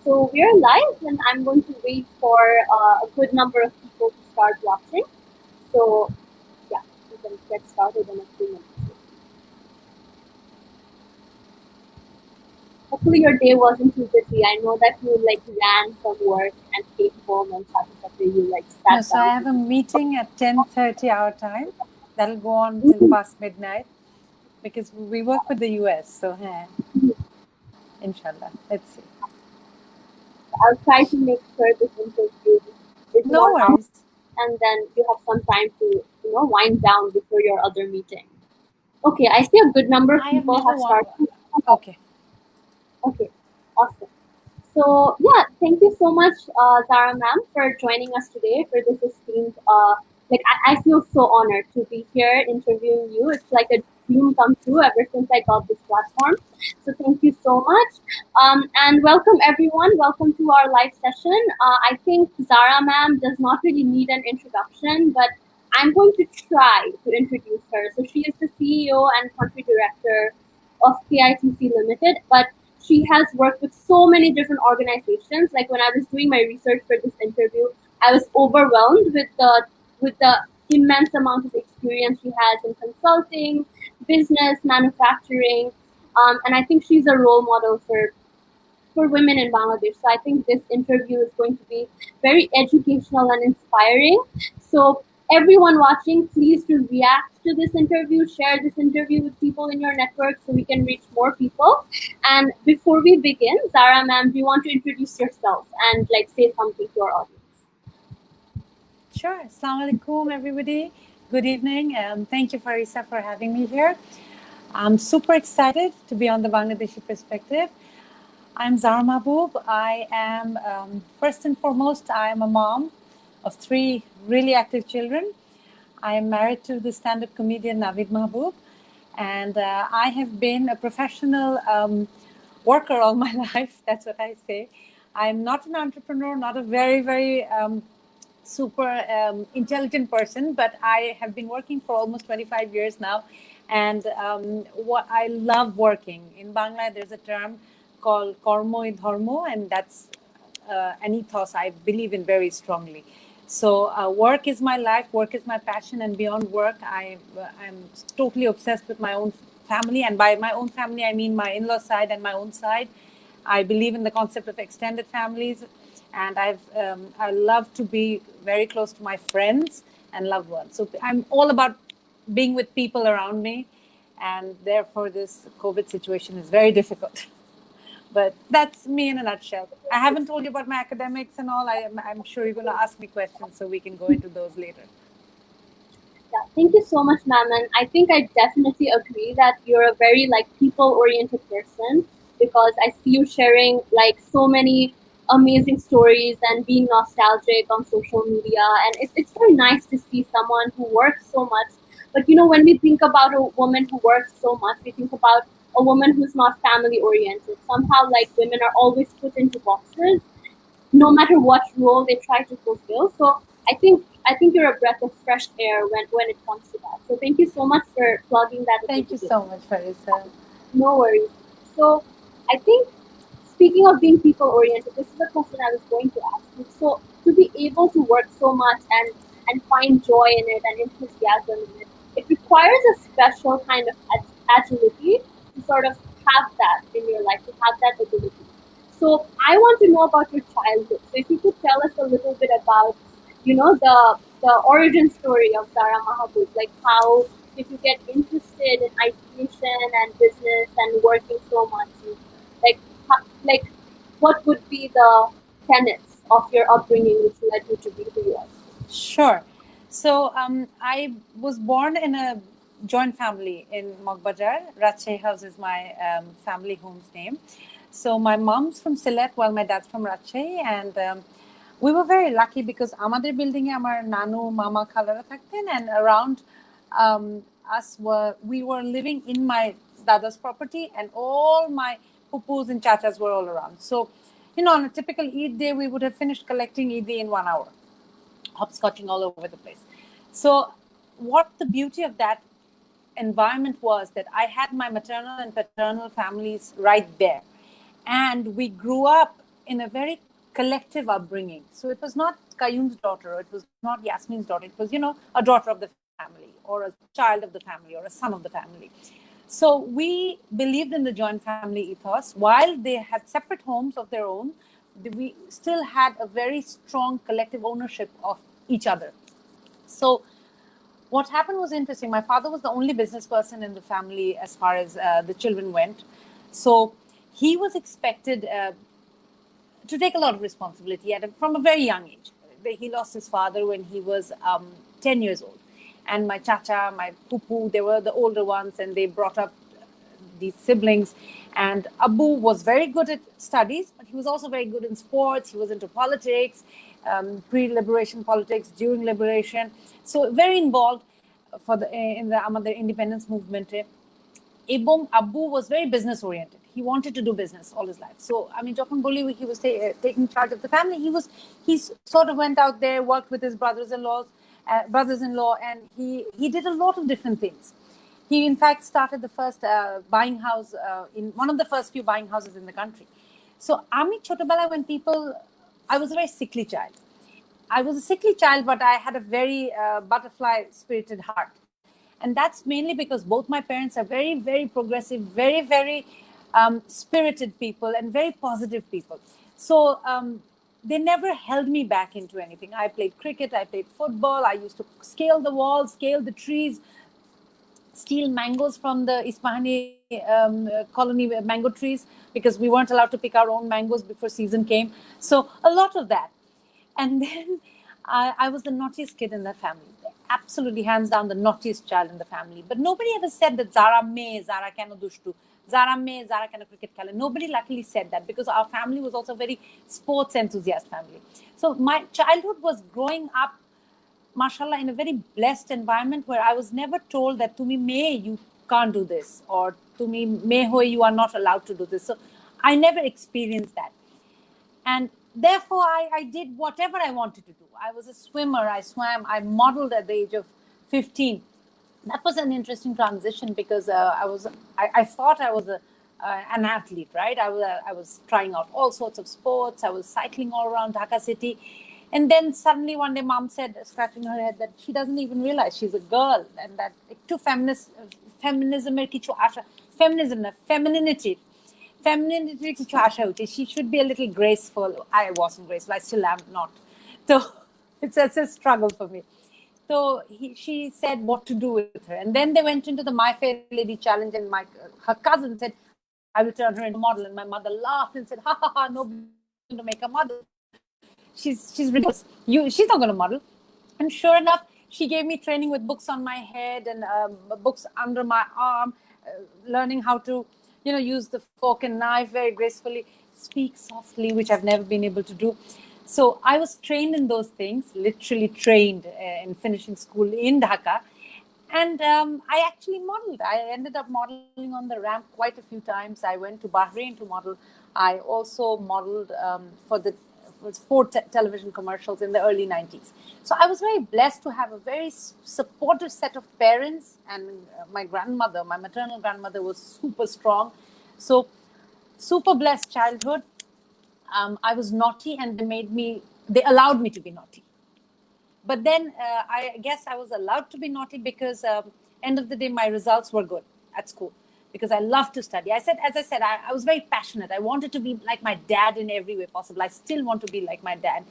So we're live, and I'm going to wait for a good number of people to start watching. So yeah, we can get started in a few minutes. Hopefully your day wasn't too busy. I know that you ran from work and came home and Saturday you No, sat so I down. have a meeting at 10:30 our time. That'll go on till past midnight because we work with the US. So, inshallah, let's see. I'll try to make sure this interview is No 1 hour, worries. and then you have some time to wind down before your other meeting. Okay, I see a good number of I have people never have won. started. Okay. Okay, awesome. So yeah, thank you so much, Zara ma'am, for joining us today for this esteemed. I feel so honored to be here interviewing you. It's like a dream come true ever since I got this platform. So thank you so much, and welcome everyone. Welcome to our live session. I think Zara ma'am does not really need an introduction, but I'm going to try to introduce her. So she is the CEO and country director of KITC Limited, but she has worked with so many different organizations. Like when I was doing my research for this interview, I was overwhelmed with the immense amount of experience she has in consulting, business, manufacturing, and I think she's a role model for women in Bangladesh. So I think this interview is going to be very educational and inspiring. So everyone watching, please do react to this interview, share this interview with people in your network so we can reach more people. And before we begin, Zara ma'am, do you want to introduce yourself and say something to our audience? Sure. Assalamu alaikum, everybody. Good evening. Thank you, Fahrisa, for having me here. I'm super excited to be on the Bangladeshi perspective. I'm Zara Mahbub. I am, first and foremost, I am a mom of 3 really active children. I am married to the stand-up comedian Navid Mahbub, and I have been a professional worker all my life. That's what I say. I'm not an entrepreneur, not a very, very super intelligent person, but I have been working for almost 25 years now. And what I love working. In Bangla, there's a term called kormo e dharmo, and that's an ethos I believe in very strongly. So work is my life, work is my passion, and beyond work, I'm totally obsessed with my own family. And by my own family, I mean my in-law side and my own side. I believe in the concept of extended families, and I love to be very close to my friends and loved ones. So I'm all about being with people around me, and therefore this COVID situation is very difficult. But that's me in a nutshell. I haven't told you about my academics and all. I'm sure you're going to ask me questions, so we can go into those later. Yeah, thank you so much, ma'am. And I think I definitely agree that you're a very people-oriented person because I see you sharing so many amazing stories and being nostalgic on social media. And it's very nice to see someone who works so much. But when we think about a woman who works so much, we think about a woman who's not family-oriented. Somehow, women are always put into boxes no matter what role they try to fulfill. So I think you're a breath of fresh air when it comes to that. So thank you so much for plugging that Thank into you this. so much, Farisa. No worries. So I think speaking of being people oriented, this is a question I was going to ask you. So to be able to work so much and find joy in it and enthusiasm in it, it requires a special kind of agility to sort of have that in your life, to have that ability. So I want to know about your childhood. So if you could tell us a little bit about, the origin story of Zara Mahbub, like how did you get interested in ideation and business and working so much? And, like, like what would be the tenets of your upbringing which led you to be who you are? Sure. So I was born in a joint family in Mogbajar. Rajshahi House is my family home's name. So my mom's from Sylhet while my dad's from Rajshahi, and we were very lucky because আমাদের building এ আমার নানু মামা খালারা থাকতেন, and around we were living in my dada's property, and all my pupus and chachas were all around. So on a typical Eid day, we would have finished collecting Eid in 1 hour, hopscotching all over the place. So what the beauty of that environment was that I had my maternal and paternal families right there, and we grew up in a very collective upbringing. So it was not Qayyum's daughter, or it was not Yasmin's daughter. It was, a daughter of the family, or a child of the family, or a son of the family. So we believed in the joint family ethos. While they had separate homes of their own, we still had a very strong collective ownership of each other. So what happened was interesting. My father was the only business person in the family as far as the children went. So he was expected to take a lot of responsibility from a very young age. He lost his father when he was 10 years old. And my chacha, my pupu, they were the older ones, and they brought up these siblings. And Abu was very good at studies, but he was also very good in sports. He was into politics, pre-liberation politics, during liberation. So very involved in the independence movement. Abu was very business oriented. He wanted to do business all his life. So, Jokhon Boli, he was taking charge of the family. He sort of went out there, worked with his brothers-in-law, and he did a lot of different things. He, in fact, started the first buying house in one of the first few buying houses in the country. So, Chotobala, I was a very sickly child. I was a sickly child, but I had a very butterfly-spirited heart. And that's mainly because both my parents are very, very progressive, very, very spirited people and very positive people. So they never held me back into anything. I played cricket, I played football, I used to scale the walls, scale the trees, steal mangoes from the Ismahani colony mango trees, because we weren't allowed to pick our own mangoes before season came. So a lot of that. And then I was the naughtiest kid in the family. Absolutely, hands down, the naughtiest child in the family. But nobody ever said that Zara keno dushtu, Zara keno cricket khele. Nobody luckily said that, because our family was also a very sports enthusiast family. So my childhood was growing up, mashallah, in a very blessed environment where I was never told that tumi me, you can't do this, or tumi me hoy, you are not allowed to do this. So I never experienced that. And therefore, I did whatever I wanted to do. I was a swimmer, I swam, I modeled at the age of 15. That was an interesting transition, because I thought I was an athlete, right? I was trying out all sorts of sports. I was cycling all around Dhaka city. And then suddenly one day mom said, scratching her head, that she doesn't even realize she's a girl, and that feminism, femininity, she should be a little graceful. I wasn't graceful. I still am not. So it's a struggle for me. So she said what to do with her. And then they went into the My Fair Lady challenge, and her cousin said, I will turn her into a model. And my mother laughed and said, ha ha ha, nobody's going to make a model. She's ridiculous. She's not going to model. And sure enough, she gave me training with books on my head and books under my arm, learning how to use the fork and knife very gracefully, speak softly, which I've never been able to do. So I was trained in those things, literally trained in finishing school in Dhaka. And I actually modeled. I ended up modeling on the ramp quite a few times. I went to Bahrain to model. I also modeled for 4 television commercials in the early 90s. So I was very blessed to have a very supportive set of parents, and my maternal grandmother was super strong. So super blessed childhood. I was naughty, and they allowed me to be naughty. But then I guess I was allowed to be naughty because end of the day, my results were good at school, because I love to study. As I said, I was very passionate. I wanted to be like my dad in every way possible. I still want to be like my dad,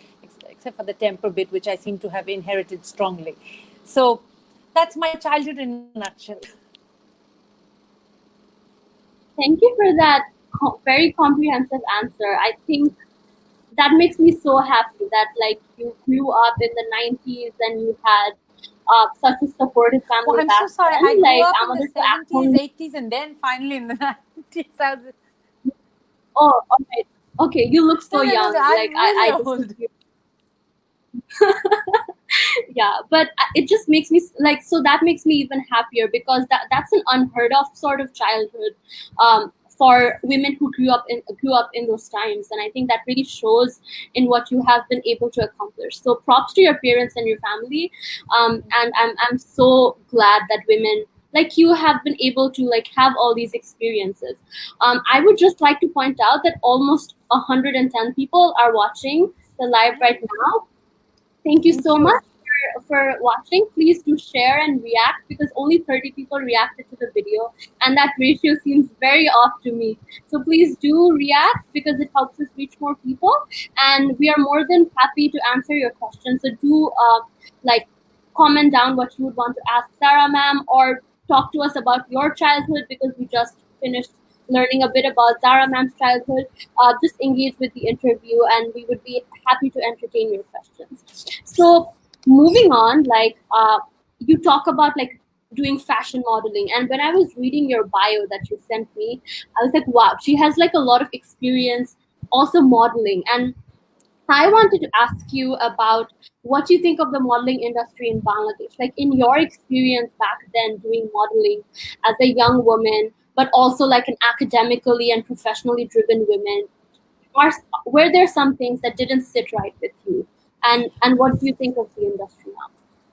except for the temper bit, which I seem to have inherited strongly. So that's my childhood in a nutshell. Thank you for that very comprehensive answer. I think that makes me so happy that you grew up in the 90s and you had such a supportive family. I'm so sorry. I grew up in the 70s, 80s, and then finally in the 90s. Oh, okay. Okay, you look so young. I old. Yeah, but it just makes me so that makes me even happier, because that's an unheard of sort of childhood for women who grew up in those times. And I think that really shows in what you have been able to accomplish. So props to your parents and your family. And I'm so glad that women like you have been able to like have all these experiences. I would just like to point out that almost 110 people are watching the live right now. Thank you Thank so you. much for watching. Please do share and react because only 30 people reacted to the video, and that ratio seems very off to me. So please do react because it helps us reach more people, and we are more than happy to answer your questions. So do like comment down what you would want to ask Sarah ma'am, or talk to us about your childhood because we just finished learning a bit about Zara ma'am's childhood. Just engage with the interview, and we would be happy to entertain your questions. So moving on, like you talk about like doing fashion modeling, and when I was reading your bio that you sent me, I was like, wow, she has like a lot of experience also modeling. And I wanted to ask you about what you think of the modeling industry in Bangladesh. Like in your experience back then doing modeling as a young woman, but also like an academically and professionally driven woman, are were there some things that didn't sit right with you? And what do you think of the industry now?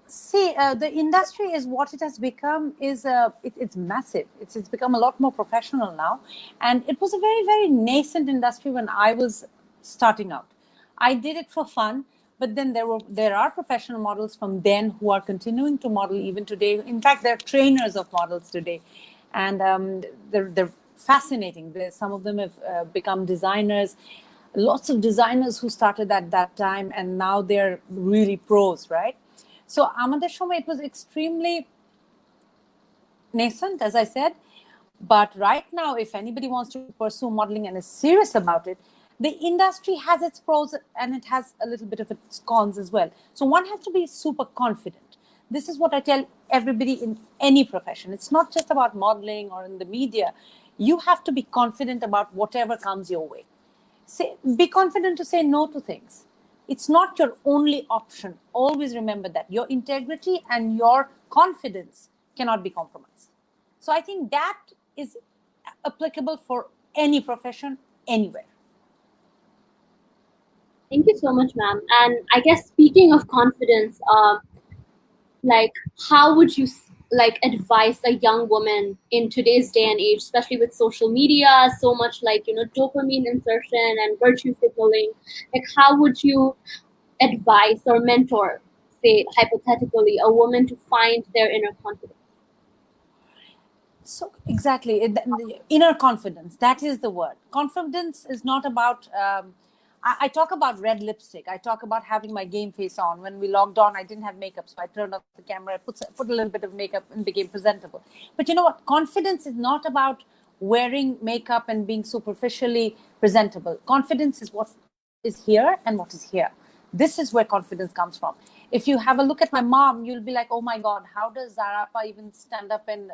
See, the industry is what it has become is it's massive. It's become a lot more professional now, and it was a very nascent industry when I was starting out. I did it for fun, but then there are professional models from then who are continuing to model even today. In fact, they're trainers of models today, and they're fascinating. Some of them have become designers. Lots of designers who started at that time, and now they're really pros, right? So আমাদের সময় it was extremely nascent, as I said. But right now, if anybody wants to pursue modeling and is serious about it, the industry has its pros and it has a little bit of its cons as well. So one has to be super confident. This is what I tell everybody in any profession. It's not just about modeling or in the media. You have to be confident about whatever comes your way. Be confident to say no to things. It's not your only option. Always remember that your integrity and your confidence cannot be compromised. So I think that is applicable for any profession, anywhere. Thank you so much, ma'am. And I guess speaking of confidence, like how would you like advise a young woman in today's day and age, especially with social media, so much like dopamine insertion and virtue signaling? Like how would you advise or mentor, say hypothetically, a woman to find their inner confidence? So exactly, inner confidence, that is the word. Confidence is not about I talk about red lipstick. I talk about having my game face on. When we logged on, I didn't have makeup, so I turned off the camera, put a little bit of makeup and became presentable. But you know what? Confidence is not about wearing makeup and being superficially presentable. Confidence is what is here and what is here. This is where confidence comes from. If you have a look at my mom, you'll be like, oh my God, how does Zara even stand up and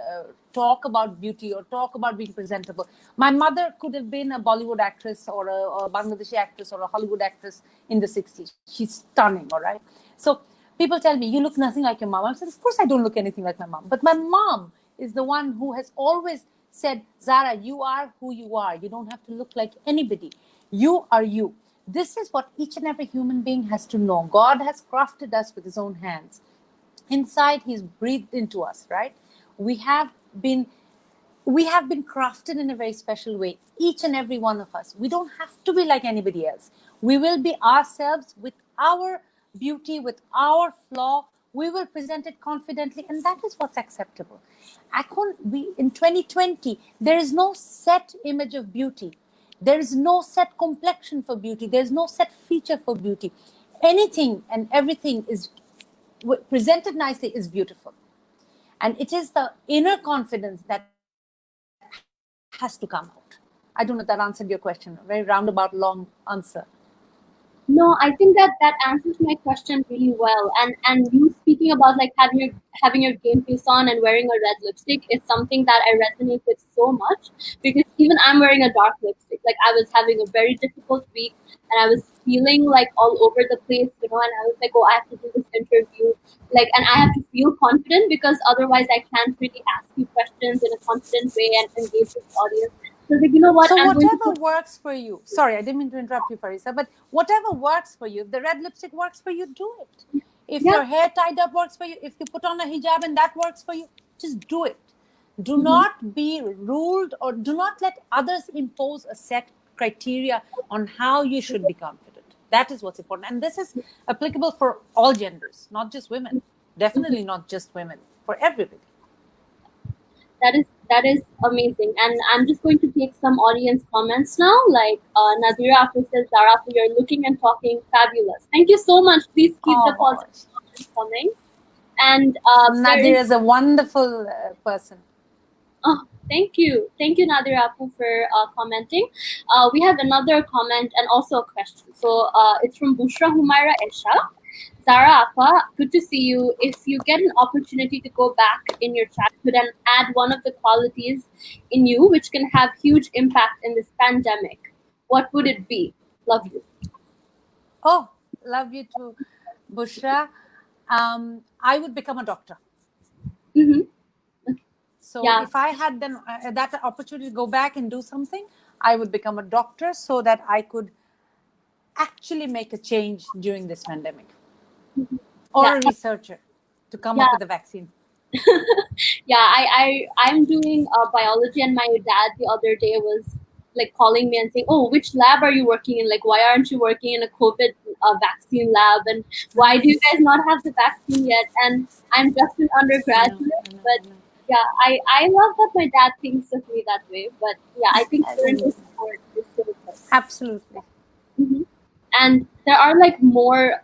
talk about beauty or talk about being presentable? My mother could have been a Bollywood actress or a Bangladeshi actress or a Hollywood actress in the 60s. She's stunning, all right? So people tell me, you look nothing like your mom. I said, of course I don't look anything like my mom. But my mom is the one who has always said, Zara, you are who you are. You don't have to look like anybody. You are you. This is what each and every human being has to know. God has crafted us with his own hands. Inside, he's breathed into us, right? We have been crafted in a very special way, each and every one of us. We don't have to be like anybody else. We will be ourselves with our beauty, with our flaw. We will present it confidently, and that is what's acceptable. In 2020, there is no set image of beauty. There is no set complexion for beauty. There's no set feature for beauty. Anything and everything is presented nicely is beautiful. And it is the inner confidence that has to come out. I don't know if that answered your question. A very roundabout, long answer. No, I think that answers my question really well. And you speaking about like having your game face on and wearing a red lipstick is something that I resonate with so much because even I'm wearing a dark lipstick. Like I was having a very difficult week and I was feeling like all over the place, and I was like, oh, I have to do this interview. Like, and I have to feel confident because otherwise I can't really ask you questions in a confident way and engage with the audience. So like, you know what? So I'm going to whatever works for you. Sorry, I didn't mean to interrupt you, Fahrisa, but whatever works for you, if the red lipstick works for you, do it. If yeah. your hair tied up works for you, if you put on a hijab and that works for you, just do it. Do not be ruled, or do not let others impose a set criteria on how you should be confident. That is what's important. And this is applicable for all genders, not just women. Definitely not just women, for everybody. That is amazing. And I'm just going to take some audience comments now. Like Nadira Apu says, Zara, you're looking and talking fabulous. Thank you so much. Please keep the positive comments coming. And Nadir is a wonderful person. Oh, thank you. Thank you, Nadir Apu, for commenting. We have another comment and also a question. So it's from Bushra Humaira Esha. Zara Appa, good to see you. If you get an opportunity to go back in your childhood and add one of the qualities in you which can have huge impact in this pandemic, what would it be? Love you. Oh, love you too, Bushra. I would become a doctor. So if I had then that opportunity to go back and do something, I would become a doctor so that I could actually make a change during this pandemic. Or a researcher to come up with a vaccine. I'm doing biology, and my dad the other day was like calling me and saying, "Oh, which lab are you working in? Like, why aren't you working in a COVID vaccine lab? And why do you guys not have the vaccine yet?" And I'm just an undergraduate, but yeah, I love that my dad thinks of me that way. But yeah, I think support is so good. Absolutely. And there are like more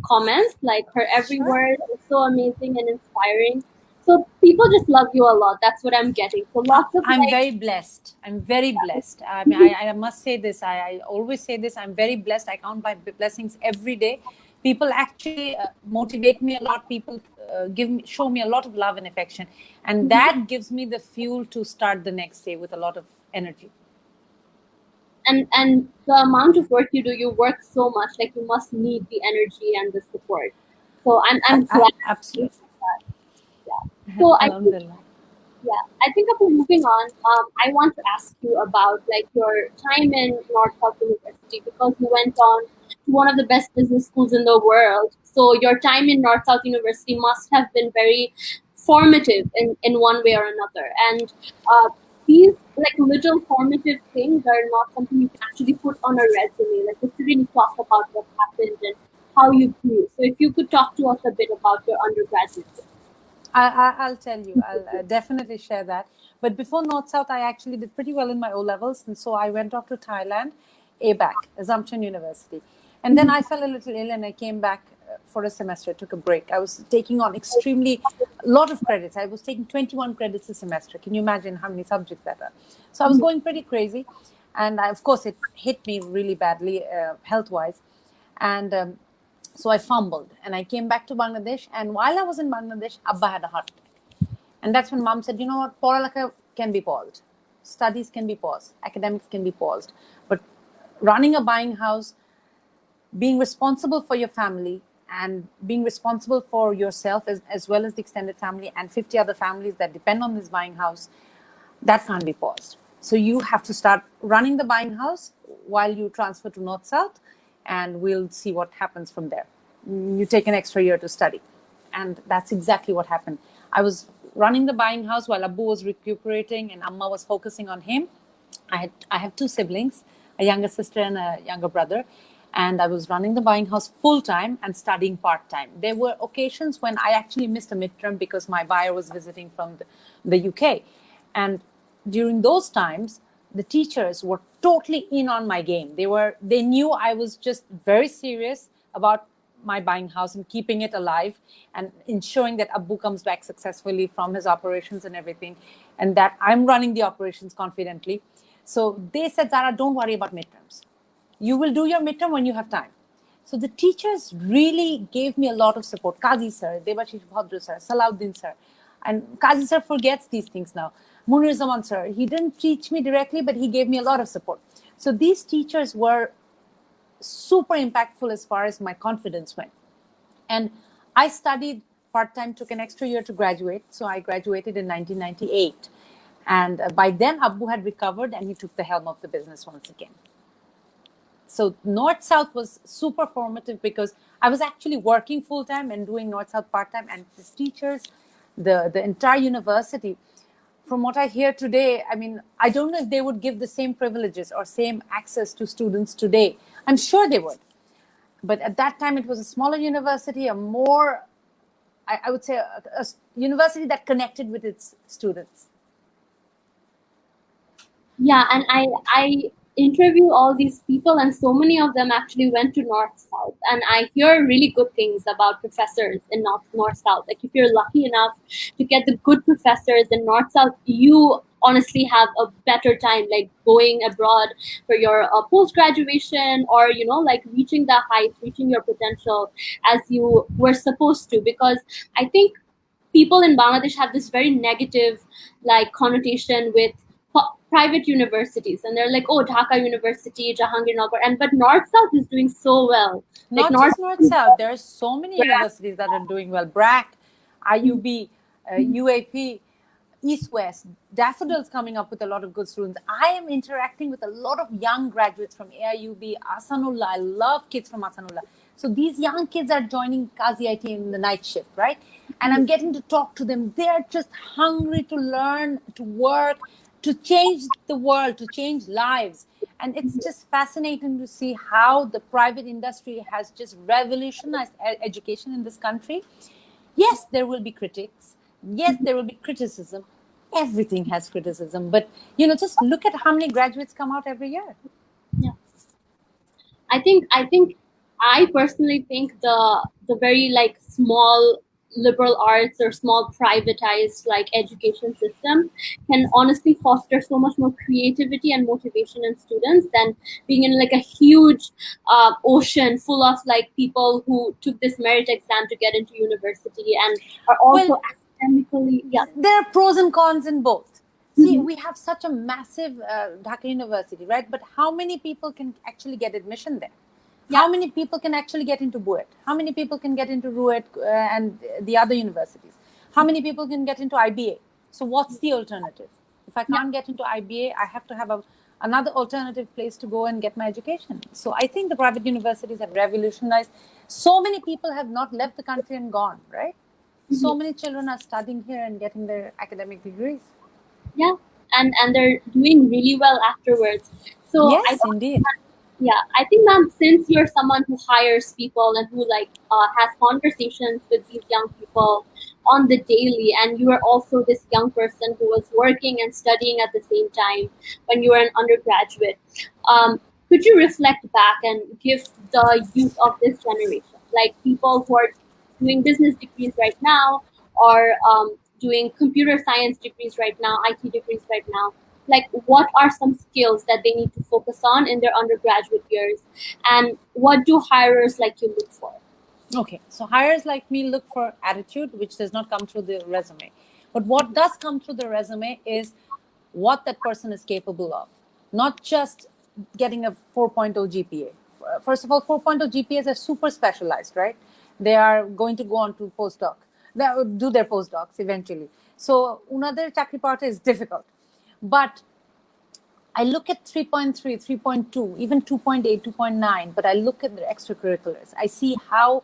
comments, like her every word is so amazing and inspiring. So people just love you a lot. That's what I'm getting. So lots of. I'm very blessed. I'm very blessed. I mean, I must say this. I always say this. I'm very blessed. I count my blessings every day. People actually motivate me a lot. People show me a lot of love and affection, and that gives me the fuel to start the next day with a lot of energy. And the amount of work you work so much, like you must need the energy and the support. So I'm glad. Absolutely. Yeah. So I think after moving on, I want to ask you about like your time in North South University, because you went on to one of the best business schools in the world. So your time in North South University must have been very formative in one way or another. And these like little formative things are not something you can actually put on a resume. Like, just to really talk about what happened and how you grew. So if you could talk to us a bit about your undergraduate. I'll tell you. I'll definitely share that. But before North South, I actually did pretty well in my O levels, and so I went off to Thailand, ABAC, Assumption University, and then I fell a little ill, and I came back for a semester. Took a break. I was taking on a lot of credits. I was taking 21 credits a semester. Can you imagine how many subjects that are? So I was going pretty crazy, and of course it hit me really badly health-wise, and so I fumbled, and I came back to Bangladesh. And while I was in Bangladesh, Abba had a heart attack. And that's when Mom said, you know what, Poralakha can be paused. Studies can be paused. Academics can be paused. But running a buying house, being responsible for your family, and being responsible for yourself as well as the extended family and 50 other families that depend on this buying house, that can't be paused. So you have to start running the buying house while you transfer to North South, and we'll see what happens from there. You take an extra year to study. And that's exactly what happened. I was running the buying house while Abu was recuperating and Amma was focusing on him. I have two siblings, a younger sister and a younger brother. And I was running the buying house full-time and studying part-time. There were occasions when I actually missed a midterm because my buyer was visiting from the UK. And during those times, the teachers were totally in on my game. They knew I was just very serious about my buying house and keeping it alive and ensuring that Abu comes back successfully from his operations and everything, and that I'm running the operations confidently. So they said, Zara, don't worry about midterms. You will do your midterm when you have time. So the teachers really gave me a lot of support. Qazi sir, Debashish Bhadra sir, Salauddin sir. And Qazi sir forgets these things now. Munir Zaman sir, he didn't teach me directly, but he gave me a lot of support. So these teachers were super impactful as far as my confidence went. And I studied part-time, took an extra year to graduate. So I graduated in 1998. And by then, Abu had recovered and he took the helm of the business once again. So North-South was super formative because I was actually working full-time and doing North-South part-time. And the teachers, the entire university, from what I hear today, I mean, I don't know if they would give the same privileges or same access to students today. I'm sure they would. But at that time, it was a smaller university, a more, I would say, a university that connected with its students. Yeah, and I interview all these people, and so many of them actually went to North South, and I hear really good things about professors in North South. Like if you're lucky enough to get the good professors in North South, you honestly have a better time, like going abroad for your post graduation, or like reaching the heights, reaching your potential as you were supposed to. Because I think people in Bangladesh have this very negative like connotation with private universities, and they're like, oh, Dhaka University, Jahangirnagar, and but North South is doing so well. Like Not just North South, there are so many BRAC. universities that are doing well. BRAC, IUB, UAP, East West, Daffodil's coming up with a lot of good students. I am interacting with a lot of young graduates from AIUB, Asanullah. I love kids from Asanullah. So these young kids are joining Qazi IT in the night shift, right? And I'm getting to talk to them. They're just hungry to learn, to work, to change the world, to change lives. And it's just fascinating to see how the private industry has just revolutionized education in this country. Yes, there will be critics. Yes, there will be criticism. Everything has criticism. But, just look at how many graduates come out every year. Yeah. I personally think the very like small liberal arts or small privatized like education system can honestly foster so much more creativity and motivation in students than being in like a huge ocean full of like people who took this merit exam to get into university and are also academically. Yeah, there are pros and cons in both. See, we have such a massive Dhaka University, right? But how many people can actually get admission there? Yeah. How many people can actually get into BUET? How many people can get into RUET and the other universities? How many people can get into IBA? So what's the alternative? If I can't get into IBA, I have to have another alternative place to go and get my education. So I think the private universities have revolutionized. So many people have not left the country and gone, right? So many children are studying here and getting their academic degrees. Yeah, and they're doing really well afterwards. So yes, indeed. Yeah, I think, ma'am, since you're someone who hires people and who like has conversations with these young people on the daily, and you are also this young person who was working and studying at the same time when you were an undergraduate, could you reflect back and give the youth of this generation, like people who are doing business degrees right now, or doing computer science degrees right now, IT degrees right now, like what are some skills that they need to focus on in their undergraduate years, and what do hirers like you look for? Okay, so hirers like me look for attitude, which does not come through the resume. But what does come through the resume is what that person is capable of, not just getting a 4.0 GPA. First of all, 4.0 GPAs are super specialized, right? They are going to go on to postdoc. They do their postdocs eventually. So another chakri parta is difficult. But I look at 3.3, 3.2, even 2.8, 2.9, but I look at their extracurriculars. I see how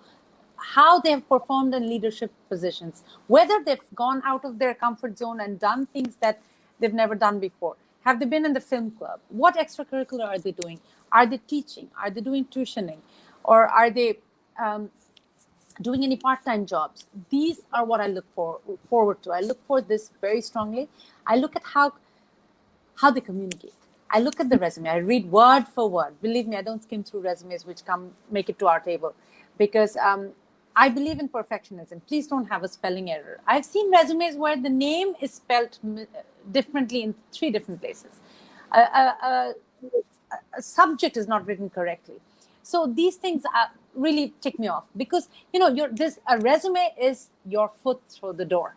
they have performed in leadership positions, whether they've gone out of their comfort zone and done things that they've never done before. Have they been in the film club? What extracurricular are they doing? Are they teaching? Are they doing tuitioning? Or are they doing any part-time jobs? These are what I look forward to. I look for this very strongly. I look at how they communicate. I look at the resume. I read word for word. Believe me, I don't skim through resumes which make it to our table, because I believe in perfectionism. Please don't have a spelling error. I've seen resumes where the name is spelled differently in 3 different places. A subject is not written correctly. So these things really tick me off, because a resume is your foot through the door,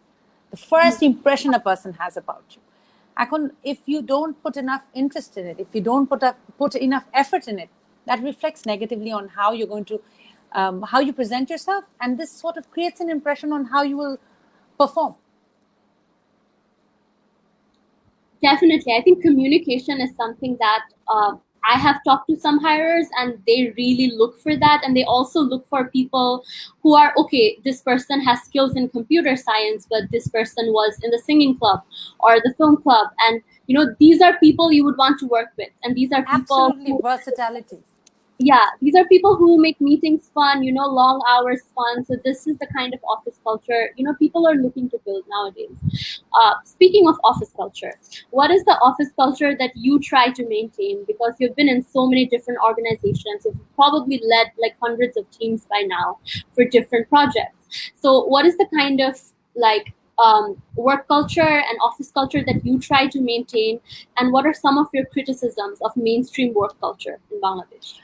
the first impression a person has about you. If you don't put enough interest in it, if you don't put enough effort in it, that reflects negatively on how you're going to, how you present yourself, and this sort of creates an impression on how you will perform. Definitely, I think communication is something that I have talked to some hirers and they really look for that. And they also look for people who are, okay, this person has skills in computer science, but this person was in the singing club or the film club. And, these are people you would want to work with. And these are people Absolutely, who, versatility. yeah, these are people who make meetings fun, long hours fun. So this is the kind of office culture, people are looking to build nowadays. Speaking of office culture, what is the office culture that you try to maintain? Because you've been in so many different organizations, you've probably led like hundreds of teams by now for different projects. So what is the kind of like work culture and office culture that you try to maintain, and what are some of your criticisms of mainstream work culture in Bangladesh?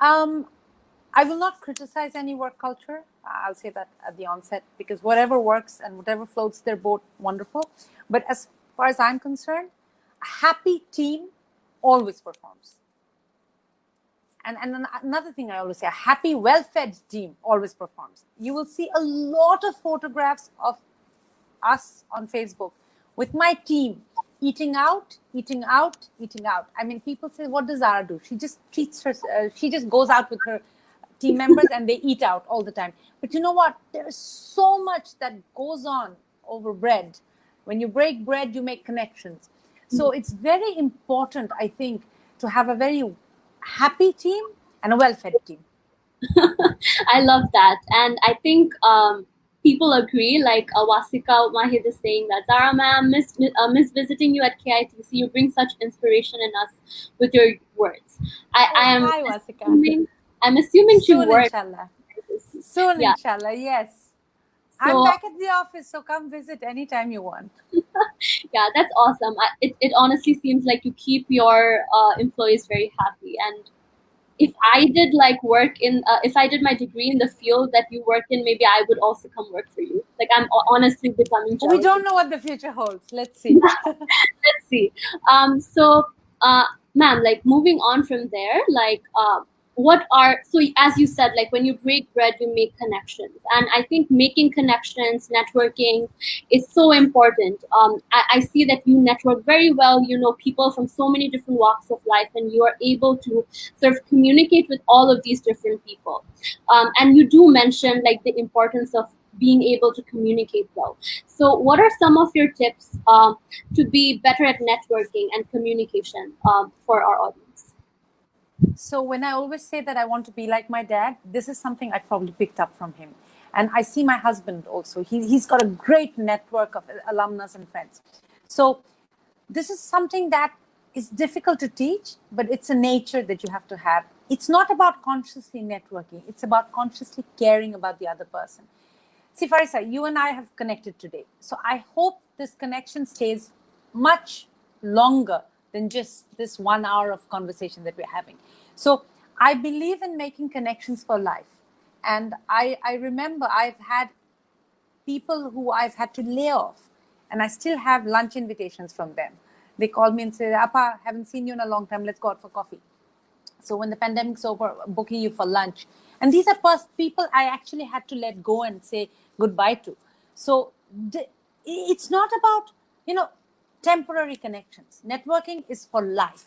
I will not criticize any work culture. I'll say that at the onset, because whatever works and whatever floats their boat, wonderful. But as far as I'm concerned, a happy team always performs. And another thing I always say, a happy, well-fed team always performs. You will see a lot of photographs of us on Facebook with my team eating out. I mean, people say, what does Zara do? She just treats her, she just goes out with her team members and they eat out all the time. But you know what? There's so much that goes on over bread. When you break bread, you make connections. So it's very important, I think, to have a very happy team and a well-fed team. I love that. And I think people agree. Like Wasika Mahid is saying that, Zara ma'am, miss visiting you at KITC. You bring such inspiration in us with your words. I am Hi, Wasika. I'm assuming she Soon, works. inshallah. Soon, Yeah. inshallah, yes. I'm So back at the office, so come visit anytime you want. yeah, that's awesome. It honestly seems like you keep your employees very happy. And if I did like work in, if I did my degree in the field that you work in, maybe I would also come work for you. Like I'm honestly becoming jealous. We don't know what the future holds. Let's see. Let's see. So, ma'am, like moving on from there, like, what are, so as you said, like when you break bread, you make connections, and I think making connections, networking, is so important. I see that you network very well. You know people from so many different walks of life, and you are able to sort of communicate with all of these different people. And you do mention like the importance of being able to communicate well. So, what are some of your tips to be better at networking and communication for our audience? So when I always say that I want to be like my dad, this is something I probably picked up from him. And I see my husband also. He's got a great network of alumnus and friends. So this is something that is difficult to teach, but it's a nature that you have to have. It's not about consciously networking. It's about consciously caring about the other person. See, Fahrisa, you and I have connected today. So I hope this connection stays much longer than just this 1 hour of conversation that we're having. So I believe in making connections for life. And I remember I've had people who I've had to lay off, and I still have lunch invitations from them. They call me and say, Appa, haven't seen you in a long time. Let's go out for coffee. So when the pandemic's over, I'm booking you for lunch. And these are people I actually had to let go and say goodbye to. So it's not about, temporary connections. Networking is for life.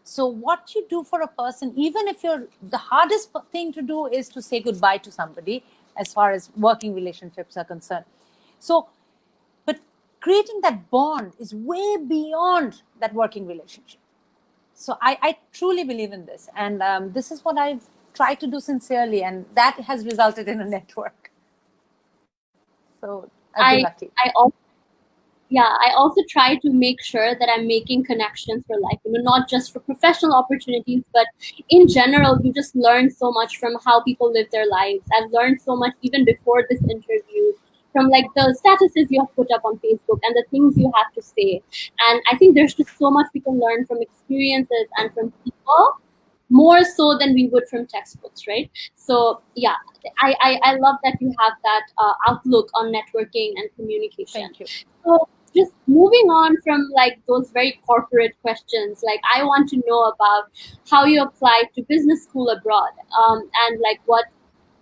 So what you do for a person, even if the hardest thing to do is to say goodbye to somebody as far as working relationships are concerned. So, but creating that bond is way beyond that working relationship. So I truly believe in this. And this is what I've tried to do sincerely. And that has resulted in a network. So I've been lucky. I also try to make sure that I'm making connections for life, not just for professional opportunities, but in general. You just learn so much from how people live their lives. I've learned so much even before this interview from like the statuses you have put up on Facebook and the things you have to say. And I think there's just so much we can learn from experiences and from people, more so than we would from textbooks, right? So yeah, I love that you have that outlook on networking and communication. Thank you. So just moving on from like those very corporate questions, like I want to know about how you applied to business school abroad, and like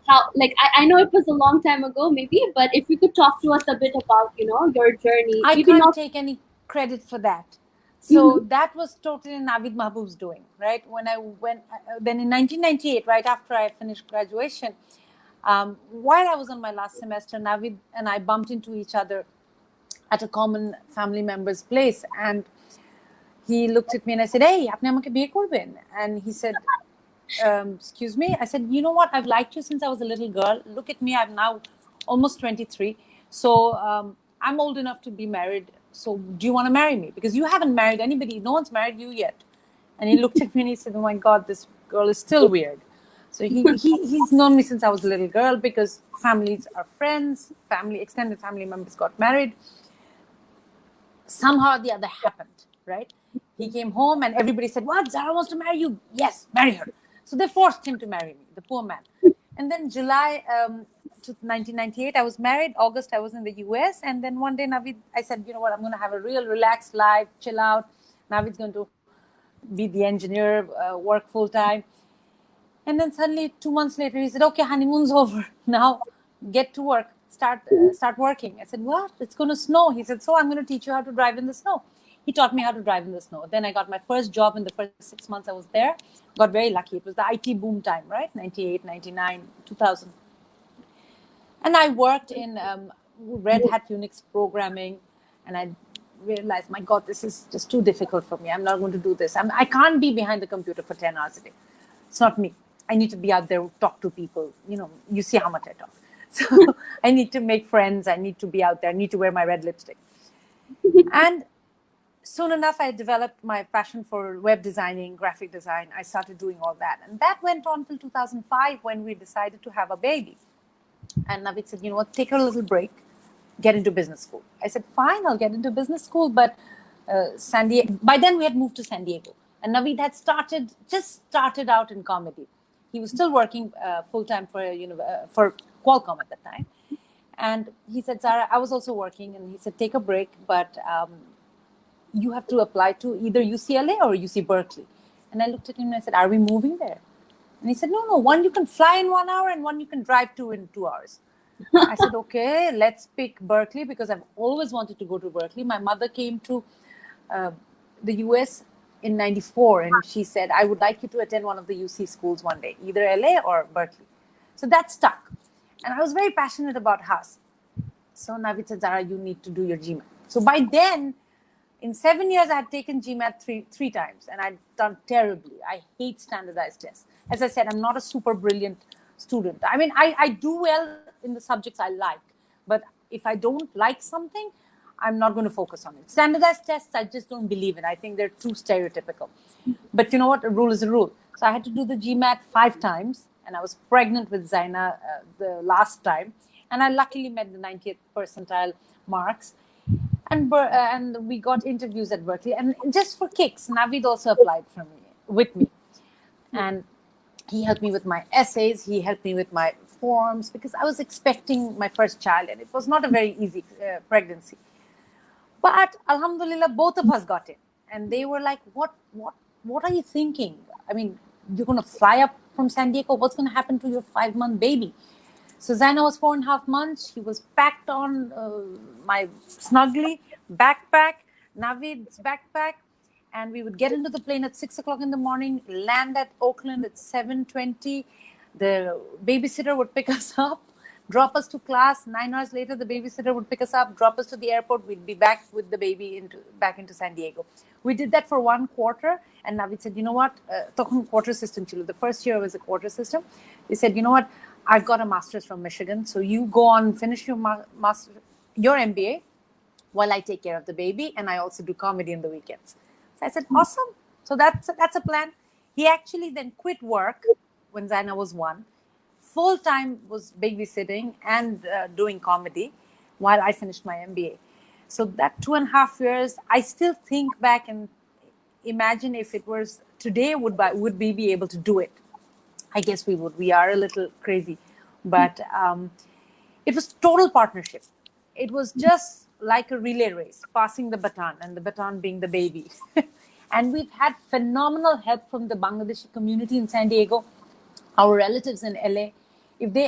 I know it was a long time ago maybe, but if you could talk to us a bit about your journey. I can't take any credit for that. So that was totally Navid Mahbub's doing, right? When I went, then in 1998, right after I finished graduation, while I was on my last semester, Navid and I bumped into each other at a common family member's place. And he looked at me and I said, "Hey, apni amake biye korben?" And he said, excuse me. I said, "You know what? I've liked you since I was a little girl. Look at me. I'm now almost 23. So I'm old enough to be married. So do you want to marry me? Because you haven't married anybody. No one's married you yet." And he looked at me and he said, "Oh my God, this girl is still weird." So he's known me since I was a little girl because families are friends, extended family members got married. Somehow or the other happened, right? He came home and everybody said, "What? Zara wants to marry you." "Yes, marry her." So they forced him to marry me, the poor man. And then July 1998, I was married. August, I was in the US. And then one day, Navid, I said, "You know what? I'm going to have a real relaxed life, chill out. Navid's going to be the engineer, work full time." And then suddenly 2 months later, he said, "Okay, honeymoon's over. Now get to work. Start working." I said, "What? It's going to snow." He said, "So I'm going to teach you how to drive in the snow." He taught me how to drive in the snow. Then I got my first job in the first 6 months I was there. Got very lucky. It was the IT boom time, right? 98, 99, 2000. And I worked in Red Hat Unix programming. And I realized, my God, this is just too difficult for me. I'm not going to do this. I can't be behind the computer for 10 hours a day. It's not me. I need to be out there, talk to people. You see how much I talk. So I need to make friends. I need to be out there. I need to wear my red lipstick. And soon enough, I developed my passion for web designing, graphic design. I started doing all that. And that went on till 2005 when we decided to have a baby. And Navid said, "You know what, take a little break, get into business school." I said, "Fine, I'll get into business school." But San Diego, by then we had moved to San Diego. And Navid had just started out in comedy. He was still working full-time for Qualcomm at that time. And he said, "Zara," I was also working, and he said, "Take a break, but you have to apply to either UCLA or UC Berkeley." And I looked at him and I said, "Are we moving there?" And he said, "No, one you can fly in 1 hour and one you can drive to in 2 hours." I said, "Okay, let's pick Berkeley," because I've always wanted to go to Berkeley. My mother came to the US in 94 and she said, "I would like you to attend one of the UC schools one day, either LA or Berkeley." So that stuck. And I was very passionate about Haas. So Navid said, "Zara, you need to do your GMAT." So by then, in 7 years, I had taken GMAT three times and I'd done terribly. I hate standardized tests. As I said, I'm not a super brilliant student. I mean, I do well in the subjects I like, but if I don't like something, I'm not going to focus on it. Standardized tests, I just don't believe in. I think they're too stereotypical. But you know what? A rule is a rule. So I had to do the GMAT 5 times, and I was pregnant with Zaina the last time. And I luckily met the 90th percentile marks. And we got interviews at Berkeley. And just for kicks, Navid also applied with me. And he helped me with my essays. He helped me with my forms because I was expecting my first child. And it was not a very easy pregnancy. But alhamdulillah, both of us got in. And they were like, what are you thinking? I mean, you're going to fly up from San Diego. What's going to happen to your 5-month baby? So Zaina was 4.5 months. She was packed on my snuggly backpack, Navid's backpack. And we would get into the plane at 6 o'clock in the morning, land at Oakland at 7:20. The babysitter would pick us up, drop us to class. 9 hours later, the babysitter would pick us up, drop us to the airport. We'd be back with the baby back into San Diego. We did that for 1 quarter. And Navid said, "You know what? Quarter system chilo. The first year was a quarter system." They said, "You know what? I've got a master's from Michigan. So you go on, finish your your MBA while I take care of the baby. And I also do comedy in the weekends." So I said, "Awesome." So that's a plan. He actually then quit work when Zaina was 1. Full time was babysitting and doing comedy while I finished my MBA. So that 2.5 years, I still think back and imagine if it was today, would we be able to do it? I guess we would. We are a little crazy. But it was total partnership. It was just like a relay race, passing the baton, and the baton being the baby. And we've had phenomenal help from the Bangladeshi community in San Diego, our relatives in LA.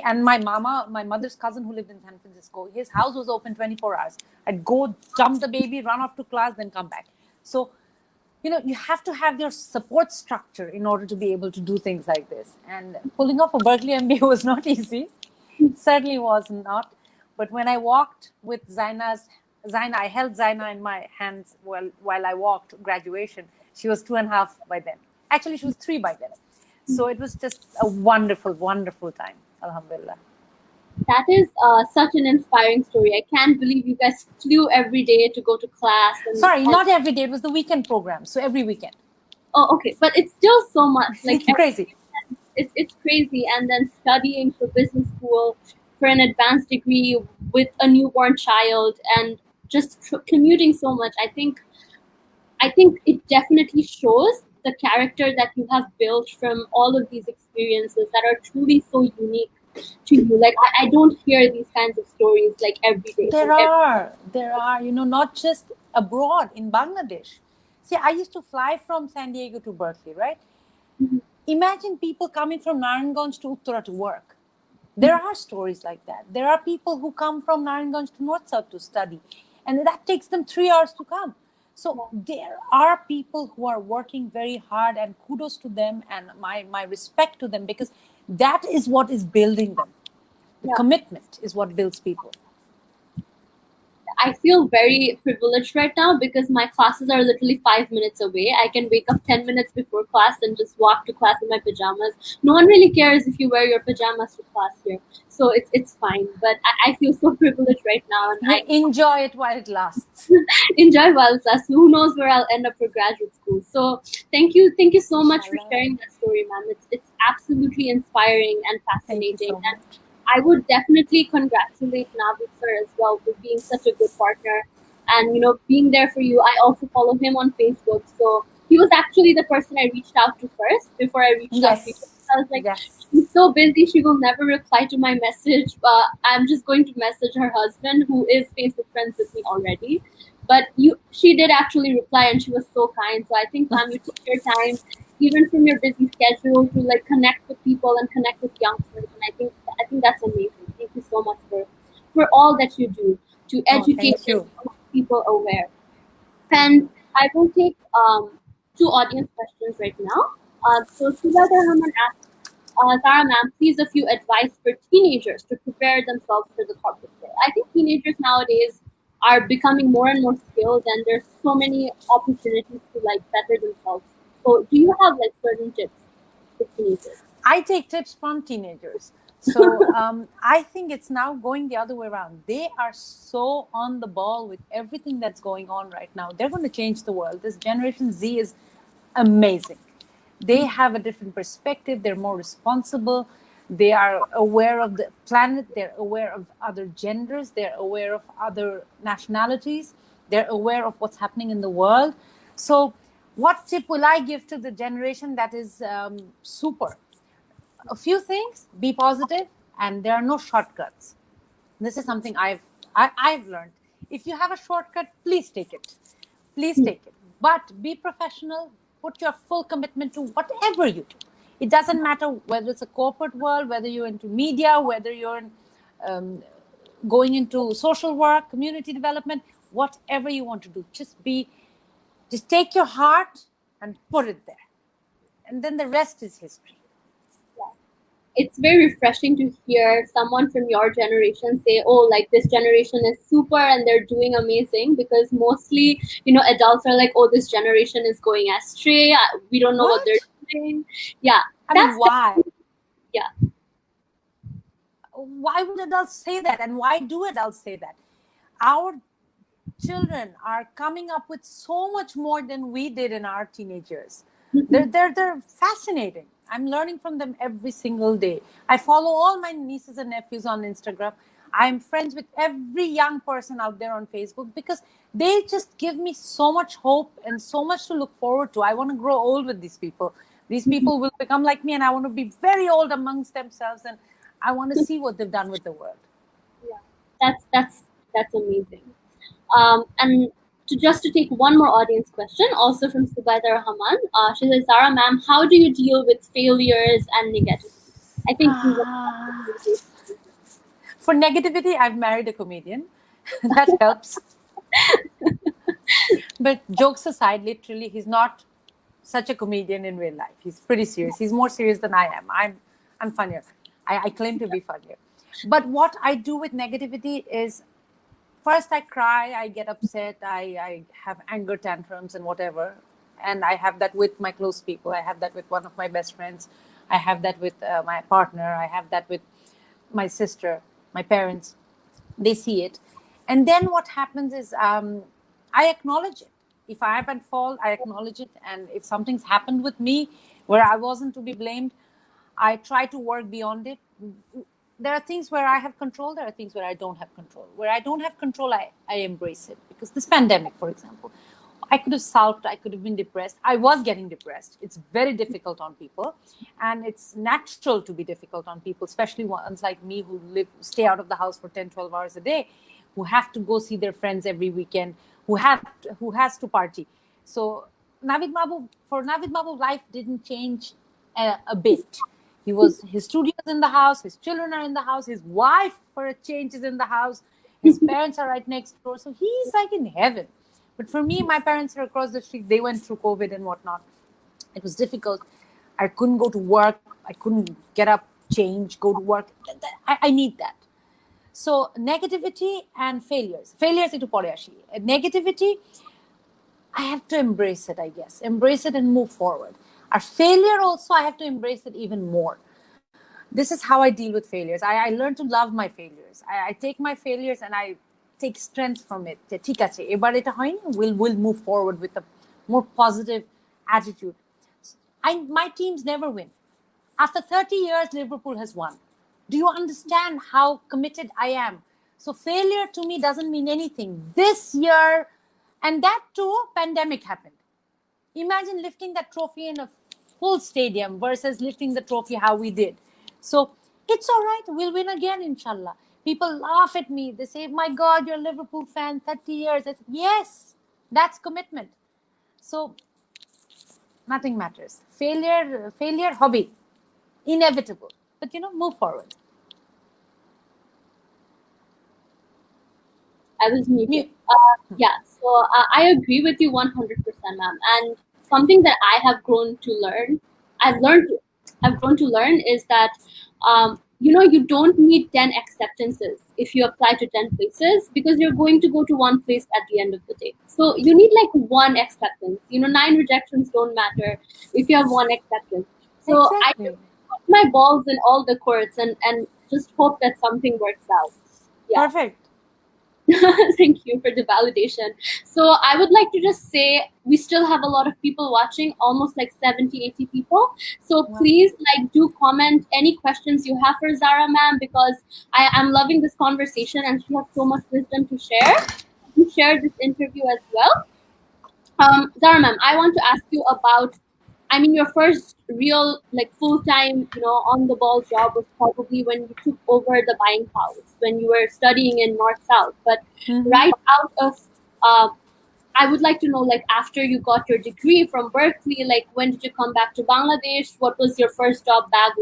And my mother's cousin who lived in San Francisco, his house was open 24 hours. I'd go dump the baby, run off to class, then come back. So you have to have your support structure in order to be able to do things like this. And pulling off a Berkeley MBA was not easy. It certainly was not. But when I walked with Zaina, I held Zaina in my hands while I walked graduation. She was 2.5 by then. Actually, she was 3 by then. So it was just a wonderful, wonderful time. Alhamdulillah. That is such an inspiring story. I can't believe you guys flew every day to go to class. Sorry, not every day. It was the weekend program. So every weekend. Oh, okay. But it's still so much. Like It's crazy. It's crazy. And then studying for business school, for an advanced degree with a newborn child, and just commuting so much. I think it definitely shows the character that you have built from all of these experiences that are truly so unique to you. Like I don't hear these kinds of stories like every day. There are, not just abroad, in Bangladesh. See, I used to fly from San Diego to Berkeley, right? Mhm. Imagine people coming from Narayanganj to Uttara to work. There are stories like that. There are people who come from Narayanganj to North South to study, and that takes them 3 hours to come. So there are people who are working very hard, and kudos to them, and my respect to them, because that is what is building them. The commitment is what builds people. I feel very privileged right now because my classes are literally 5 minutes away. I can wake up 10 minutes before class and just walk to class in my pajamas. No one really cares if you wear your pajamas to class here. So it's fine. But I feel so privileged right now. And I enjoy it while it lasts. enjoy while it lasts. Who knows where I'll end up for graduate school. So thank you so much for sharing that story, ma'am. It's absolutely inspiring and fascinating. So and I would definitely congratulate Navid sir as well for being such a good partner and being there for you. I also follow him on Facebook, so he was actually the person I reached out to first before I reached out to you. I was like, she's so busy, she will never reply to my message, but I'm just going to message her husband, who is Facebook friends with me already. But she did actually reply, and she was so kind. So I think, ma'am, you took your time, even from your busy schedule, to like connect with people and connect with youngsters. And I think that's amazing. Thank you so much for all that you do to educate and make people aware. And I will take 2 audience questions right now. So Subhadra Rahman asks, Zara ma'am, please a few advice for teenagers to prepare themselves for the corporate world. I think teenagers nowadays are becoming more and more skilled, and there's so many opportunities to like better themselves. So do you have like certain tips for teenagers? I take tips from teenagers. So I think it's now going the other way around. They are so on the ball with everything that's going on right now. They're going to change the world. This Generation Z is amazing. They have a different perspective. They're more responsible. They are aware of the planet. They're aware of other genders. They're aware of other nationalities. They're aware of what's happening in the world. So what tip will I give to the generation that is super? A few things: be positive, and there are no shortcuts. This is something I've learned. If you have a shortcut, please take it. Please take it. But be professional. Put your full commitment to whatever you do. It doesn't matter whether it's a corporate world, whether you're into media, whether you're going into social work, community development, whatever you want to do. Just take your heart and put it there. And then the rest is history. It's very refreshing to hear someone from your generation say, oh, like this generation is super and they're doing amazing, because mostly, adults are like, oh, this generation is going astray. We don't know what they're doing. Yeah. I mean, why? Yeah. Why would adults say that? And why do adults say that? Our children are coming up with so much more than we did in our teenagers. They're fascinating. I'm learning from them every single day. I follow all my nieces and nephews on Instagram. I'm friends with every young person out there on Facebook, because they just give me so much hope and so much to look forward to. I want to grow old with these people. These people will become like me, and I want to be very old amongst themselves, and I want to see what they've done with the world. Yeah, that's amazing. And to take one more audience question, also from Subaida Rahman. She says, Zara ma'am, how do you deal with failures and negativity? I think for negativity, I've married a comedian. That helps. But jokes aside, literally, he's not such a comedian in real life. He's pretty serious. He's more serious than I am. I'm funnier. I claim to be funnier. But what I do with negativity is, first I cry, I get upset, I have anger tantrums and whatever. And I have that with my close people. I have that with one of my best friends. I have that with my partner. I have that with my sister, my parents. They see it. And then what happens is I acknowledge it. If I am at fault, I acknowledge it. And if something's happened with me where I wasn't to be blamed, I try to work beyond it. There are things where I have control. There are things where I don't have control. Where I don't have control, I embrace it. Because this pandemic, for example, I could have sulked. I could have been depressed. I was getting depressed. It's very difficult on people. And it's natural to be difficult on people, especially ones like me who stay out of the house for 10, 12 hours a day, who have to go see their friends every weekend, who has to party. So for Navid Mahbub, life didn't change a bit. His studio is in the house, his children are in the house, his wife for a change is in the house, his parents are right next door. So he's like in heaven. But for me, my parents are across the street. They went through COVID and whatnot. It was difficult. I couldn't go to work. I couldn't get up, change, go to work. I need that. So negativity and failures. Failures into pore ashi. Negativity, I have to embrace it, I guess. Embrace it and move forward. Our failure also, I have to embrace it even more. This is how I deal with failures. I learn to love my failures. I take my failures and I take strength from it. ঠিক আছে, এবার এটা হয়নি, we'll move forward with a more positive attitude. My teams never win. After 30 years, Liverpool has won. Do you understand how committed I am? So failure to me doesn't mean anything. This year, and that too, pandemic happened. Imagine lifting that trophy in a full stadium versus lifting the trophy how we did. So it's all right. We'll win again, inshallah. People laugh at me. They say, my God, you're a Liverpool fan, 30 years. I said, yes, that's commitment. So nothing matters. Failure, hobby, inevitable. But, move forward. I was muted. Yeah, so I agree with you 100%, ma'am. And something that I have grown to learn, I've grown to learn is that, you don't need 10 acceptances if you apply to 10 places, because you're going to go to one place at the end of the day. So you need like one acceptance. 9 rejections don't matter if you have one acceptance. So exactly. I put my balls in all the courts and just hope that something works out. Yeah. Perfect. Thank you for the validation. So I would like to just say we still have a lot of people watching, almost like 70, 80 people. So please do comment any questions you have for Zara ma'am, because I'm loving this conversation and she has so much wisdom to share. You share this interview as well. Zara ma'am, I want to ask you about, your first real, full-time, on the ball job was probably when you took over the buying house, when you were studying in North-South. But right out of, I would like to know, after you got your degree from Berkeley, when did you come back to Bangladesh? What was your first job back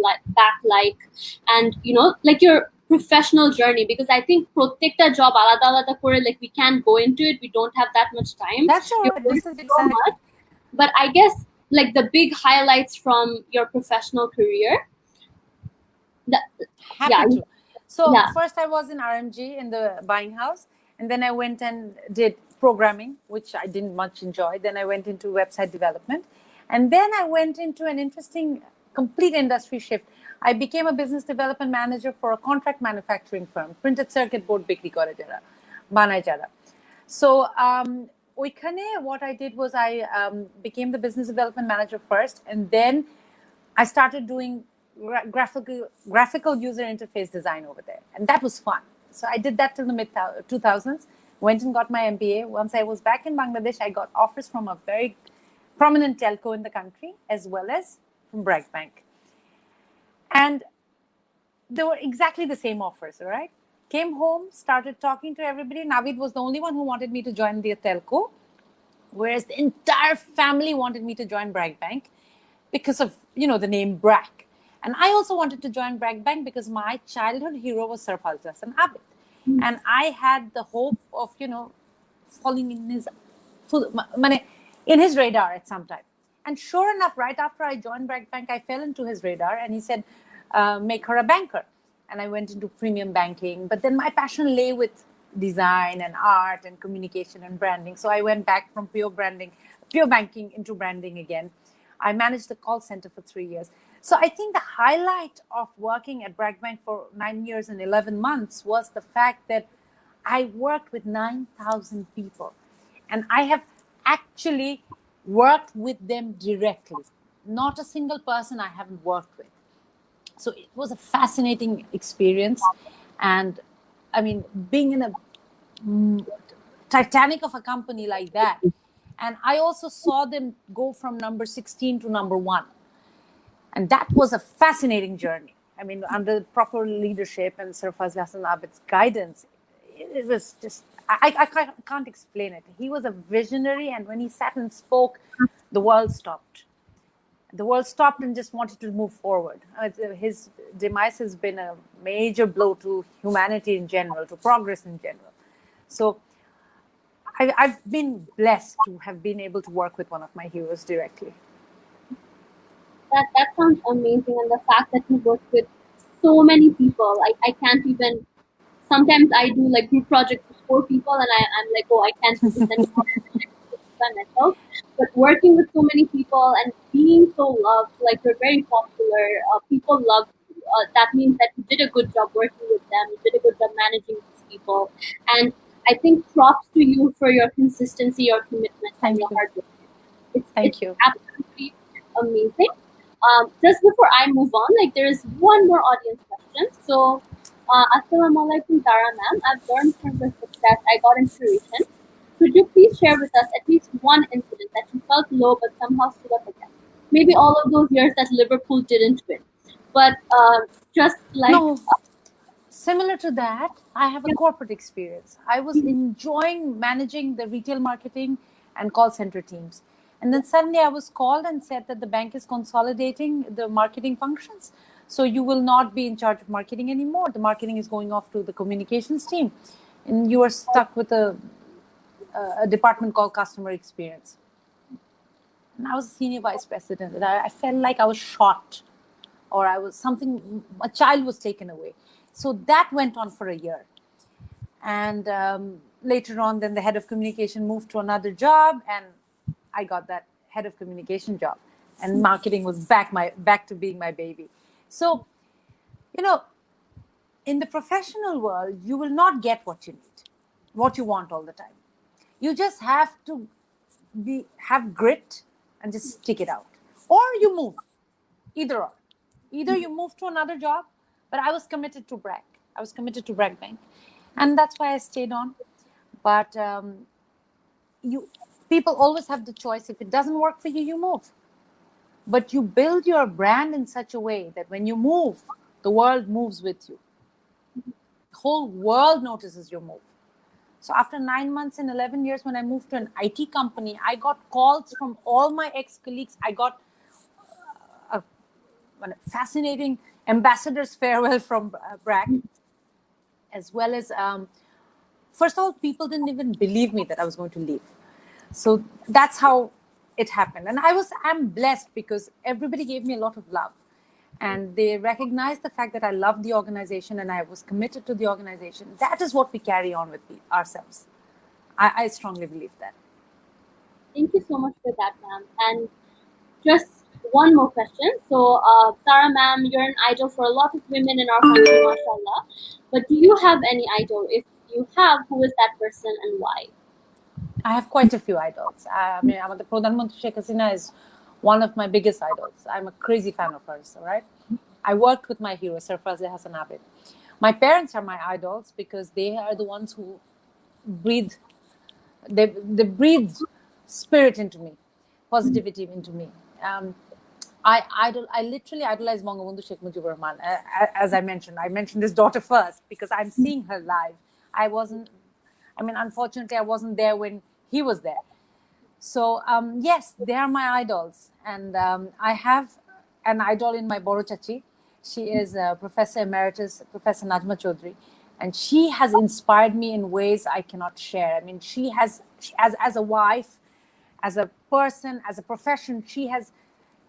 like? And, your professional journey, because I think protekta job alada alada kore, we can't go into it. We don't have that much time. That's all right. This is so much. But I guess the big highlights from your professional career. Happy to. So first I was in RMG in the buying house, and then I went and did programming, which I didn't much enjoy. Then I went into website development, and then I went into an interesting complete industry shift. I became a business development manager for a contract manufacturing firm, printed circuit board bikri kore jara, banay jara. So oikhane what I did was I became the business development manager first, and then I started doing graphical user interface design over there, and that was fun. So I did that till the mid 2000s. Went and got my MBA. Once I was back in Bangladesh, I got offers from a very prominent telco in the country, as well as from BRAC Bank, and they were exactly the same offers. Right? Came home, started talking to everybody. Navid was the only one who wanted me to join the telco, whereas the entire family wanted me to join BRAC Bank because of the name BRAC. And I also wanted to join BRAC Bank because my childhood hero was Sir Fahrisa Islam. And I had the hope of, falling in his in his radar at some time. And sure enough, right after I joined BRAC Bank, I fell into his radar, and he said, make her a banker. And I went into premium banking. But then my passion lay with design and art and communication and branding. So I went back from pure banking into branding again. I managed the call center for 3 years. So I think the highlight of working at BRAC Bank for 9 years and 11 months was the fact that I worked with 9,000 people. And I have actually worked with them directly. Not a single person I haven't worked with. So it was a fascinating experience. And I mean, being in a Titanic of a company like that. And I also saw them go from number 16 to number 1. And that was a fascinating journey. I mean, under proper leadership and Sir Fahrisa Islam's guidance, it was just, I can't explain it. He was a visionary, and when he sat and spoke, the world stopped. The world stopped and just wanted to move forward. His demise has been a major blow to humanity in general, to progress in general. So I've been blessed to have been able to work with one of my heroes directly. That sounds amazing, and the fact that you work with so many people, I can't even. Sometimes I do like group projects with 4 people, and I'm like, oh, I can't do this anymore by myself. But working with so many people and being so loved, like you're very popular, people love you. That means that you did a good job working with them. You did a good job managing these people, and I think props to you for your consistency, your commitment, and your hard work. It's absolutely amazing. Just before I move on, like there is one more audience question. So, Assalamu alaikum, Zara ma'am. I've learned from your success. I got inspiration. Could you please share with us at least one incident that you felt low but somehow stood up again? Maybe all of those years that Liverpool didn't win, but just like no. Similar to that, I have a corporate experience. I was enjoying managing the retail marketing and call center teams. And then suddenly I was called and said that the bank is consolidating the marketing functions. So you will not be in charge of marketing anymore. The marketing is going off to the communications team. And you are stuck with a department called customer experience. And I was a senior vice president. And I felt like I was shot, or a child was taken away. So that went on for a year. And later on, then the head of communication moved to another job, and I got that head of communication job, and marketing was back to being my baby. So, in the professional world, you will not get what you need, what you want all the time. You just have to have grit and just stick it out, or you move, either or. Either you move to another job, but I was committed to BRAC. I was committed to BRAC Bank, and that's why I stayed on. But people always have the choice. If it doesn't work for you, you move. But you build your brand in such a way that when you move, the world moves with you. The whole world notices your move. So after 9 months and 11 years, when I moved to an IT company, I got calls from all my ex-colleagues. I got a fascinating ambassador's farewell from BRAC, as well as, first of all, people didn't even believe me that I was going to leave. So that's how it happened. And I'm blessed because everybody gave me a lot of love. And they recognized the fact that I loved the organization and I was committed to the organization. That is what we carry on with ourselves. I strongly believe that. Thank you so much for that, ma'am. And just one more question. So, Zara ma'am, you're an idol for a lot of women in our country, mashallah. But do you have any idol? If you have, who is that person and why? I have quite a few idols. I mean, the Pradhan Mantri Sheikh Hasina is one of my biggest idols. I'm a crazy fan of hers, all right? I worked with my hero, Sir Fahrisa Islam. My parents are my idols because they are the ones who breathe spirit into me, positivity into me. I literally idolize Bangabandhu Sheikh Mujibur Rahman. As I mentioned his daughter first because I'm seeing her live. Unfortunately, I wasn't there when he was there. So, yes, they are my idols. And I have an idol in my Boro Chachi. She is Professor Emeritus, Professor Najma Chaudhry. And she has inspired me in ways I cannot share. I mean, she has, as a wife, as a person, as a profession, she has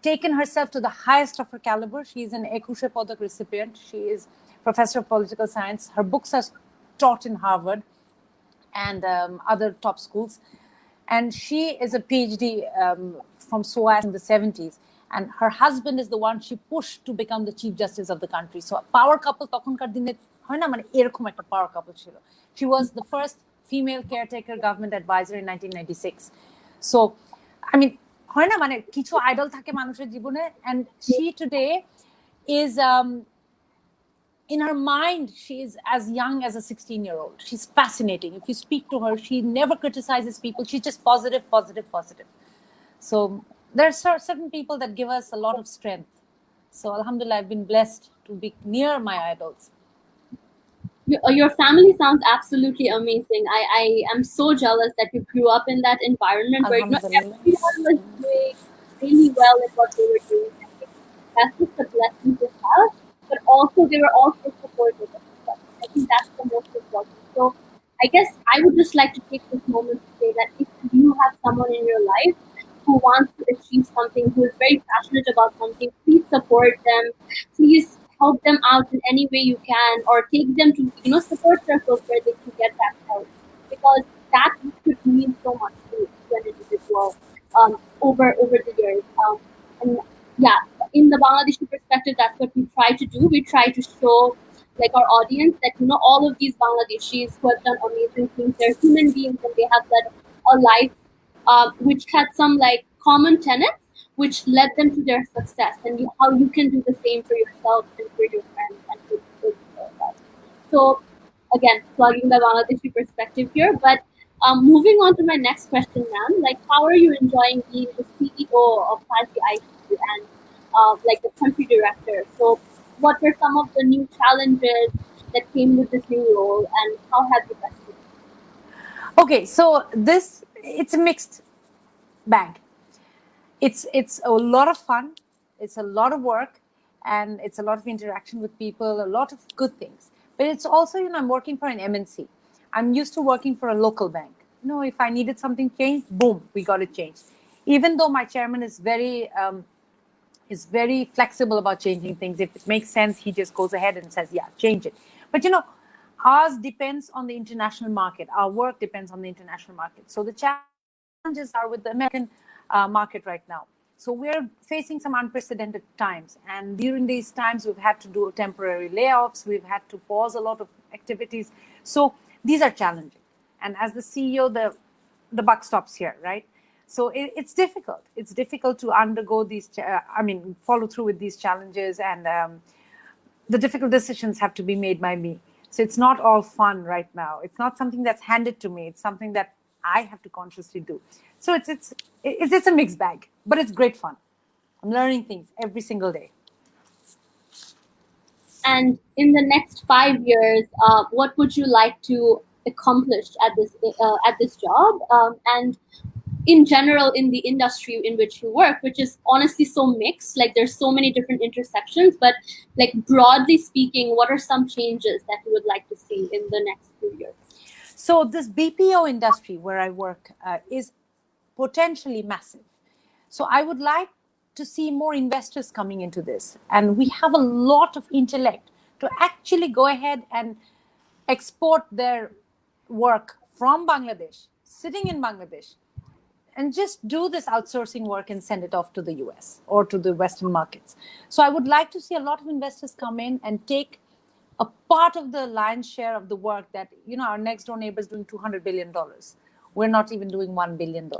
taken herself to the highest of her caliber. She is an Ekushe Padak recipient. She is professor of political science. Her books are taught in Harvard and other top schools. And she is a PhD from SOAS in the 70s. And her husband is the one she pushed to become the Chief Justice of the country. So a power couple, তখনকার দিনে হয় না মানে এরকম একটা power couple ছিল. She was the first female caretaker government advisor in 1996. So, I mean, হয় না মানে কিছু idol থাকে মানুষের জীবনে, and she today is in her mind, she is as young as a 16-year-old. She's fascinating. If you speak to her, she never criticizes people. She's just positive, positive, positive. So there are certain people that give us a lot of strength. So Alhamdulillah, I've been blessed to be near my idols. Your family sounds absolutely amazing. I am so jealous that you grew up in that environment where everyone was doing really well in what they were doing. I think that's just a blessing to have. But also they were also supportive of us. I think that's the most important. So I guess I would just like to take this moment to say that if you have someone in your life who wants to achieve something, who is very passionate about something, please support them. Please help them out in any way you can, or take them to support circles where they can get that help, because that could mean so much to an individual over the years. And yeah, in the Bangladeshi perspective, that's what we try to do. We try to show like our audience that all of these Bangladeshis who have done amazing things, they're human beings and they have led a life which had some like common tenets which led them to their success, and how you can do the same for yourself and for your friends and for yourself. So again, plugging the Bangladeshi perspective here, but moving on to my next question, ma'am, like how are you enjoying being the CEO of Fahrisa Islam and like the country director? So what were some of the new challenges that came with this new role, and how have you best it? Okay, so it's a mixed bag. It's a lot of fun, it's a lot of work, and it's a lot of interaction with people, a lot of good things. But it's also, I'm working for an MNC. I'm used to working for a local bank. If I needed something changed, boom, we got it changed. Even though my chairman is very flexible about changing things. If it makes sense, he just goes ahead and says, yeah, change it. But ours depends on the international market. Our work depends on the international market. So the challenges are with the American market right now. So we're facing some unprecedented times. And during these times, we've had to do temporary layoffs. We've had to pause a lot of activities. So these are challenging. And as the CEO, the buck stops here, right? So it's difficult. It's difficult to undergo these, follow through with these challenges. And the difficult decisions have to be made by me. So it's not all fun right now. It's not something that's handed to me. It's something that I have to consciously do. So it's a mixed bag, but it's great fun. I'm learning things every single day. And in the next 5 years, what would you like to accomplish at this job? And in general, in the industry in which you work, which is honestly so mixed, like there's so many different intersections, but like broadly speaking, what are some changes that you would like to see in the next few years? So this BPO industry where I work is potentially massive. So I would like to see more investors coming into this. And we have a lot of intellect to actually go ahead and export their work from Bangladesh, sitting in Bangladesh, and just do this outsourcing work and send it off to the US or to the Western markets. So I would like to see a lot of investors come in and take a part of the lion's share of the work that, our next door neighbor is doing $200 billion. We're not even doing $1 billion.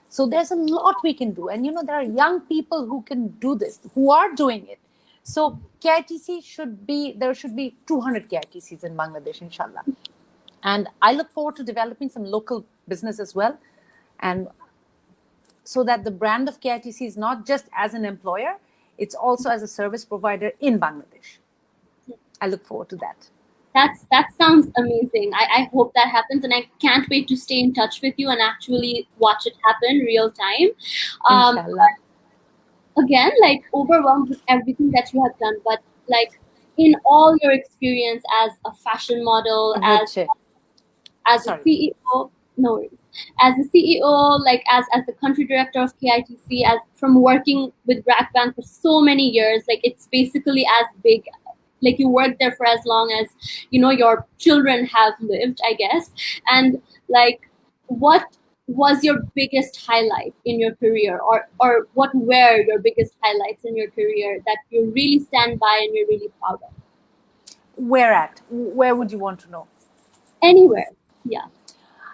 So there's a lot we can do. And, there are young people who can do this, who are doing it. So there should be 200 KITCs in Bangladesh, inshallah. And I look forward to developing some local business as well. And so that the brand of KITC is not just as an employer, it's also as a service provider in Bangladesh. I look forward to that. That sounds amazing. I hope that happens, and I can't wait to stay in touch with you and actually watch it happen real time. Again, like overwhelmed with everything that you have done, but like in all your experience as a fashion model, as a CEO, No worries. As the CEO, like as the country director of KITC, as from working with BRAC Bank for so many years, like it's basically as big. Like you worked there for as long as your children have lived, I guess. And like, what was your biggest highlight in your career, or what were your biggest highlights in your career that you really stand by and you're really proud of? Where would you want to know? Anywhere, yeah.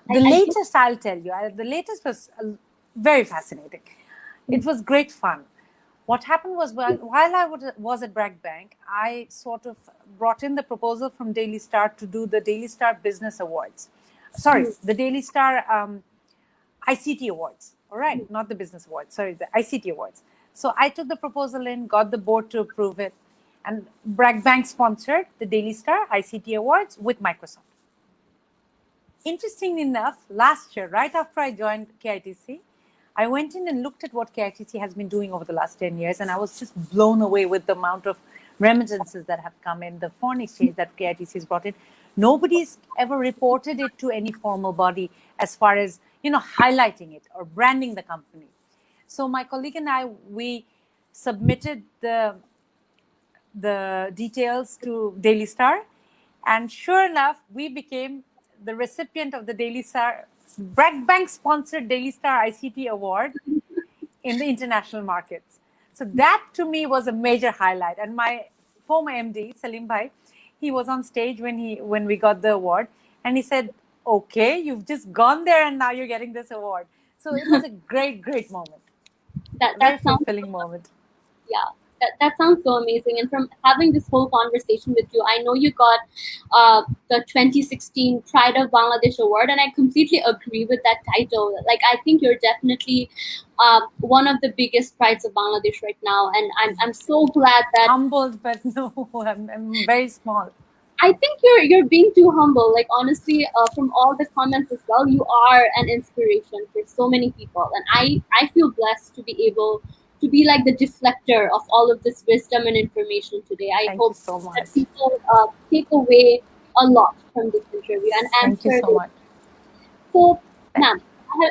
The latest, I'll tell you, the latest was very fascinating. It was great fun. What happened was, while I was at BRAC Bank, I sort of brought in the proposal from Daily Star to do the Daily Star Business Awards. Sorry, the Daily Star ICT Awards. All right, not the Business Awards. Sorry, the ICT Awards. So I took the proposal in, got the board to approve it, and BRAC Bank sponsored the Daily Star ICT Awards with Microsoft. Interestingly enough, last year, right after I joined KITC, I went in and looked at what KITC has been doing over the last 10 years, and I was just blown away with the amount of remittances that have come in, the foreign exchange that KITC has brought in. Nobody's ever reported it to any formal body as far as, highlighting it or branding the company. So my colleague and I, we submitted the details to Daily Star, and sure enough, we became the recipient of the Daily Star, BRAC Bank sponsored Daily Star ICT Award in the international markets. So that to me was a major highlight. And my former MD, Salim Bhai, he was on stage when we got the award, and he said, "Okay, you've just gone there and now you're getting this award." So it was a great, great moment. Very fulfilling moment. Yeah. That sounds so amazing. And from having this whole conversation with you, I know you got the 2016 Pride of Bangladesh Award, and I completely agree with that title. Like, I think you're definitely one of the biggest prides of Bangladesh right now, and I'm so glad that. Humbled, but no, I'm very small. I think you're being too humble. Like, honestly, from all the comments as well, you are an inspiration for so many people, and I feel blessed to be able to be like the deflector of all of this wisdom and information today. I Thank hope you so much. that people take away a lot from this interview and Thank you so much. So, ma'am,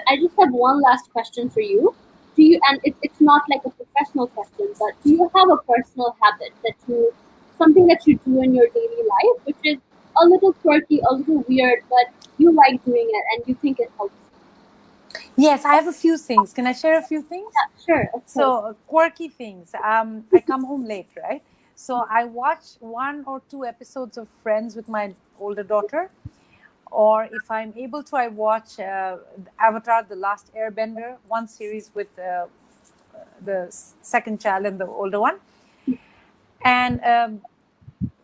I just have one last question for you. Do you, and it's not like a professional question, but do you have a personal habit something that you do in your daily life, which is a little quirky, a little weird, but you like doing it and you think it helps? Yes, I have a few things. Can I share a few things? Yeah, sure. So quirky things. I come home late, right? So I watch 1 or 2 episodes of Friends with my older daughter, or if I'm able to, I watch Avatar: The Last Airbender, one series with the second child and the older one. And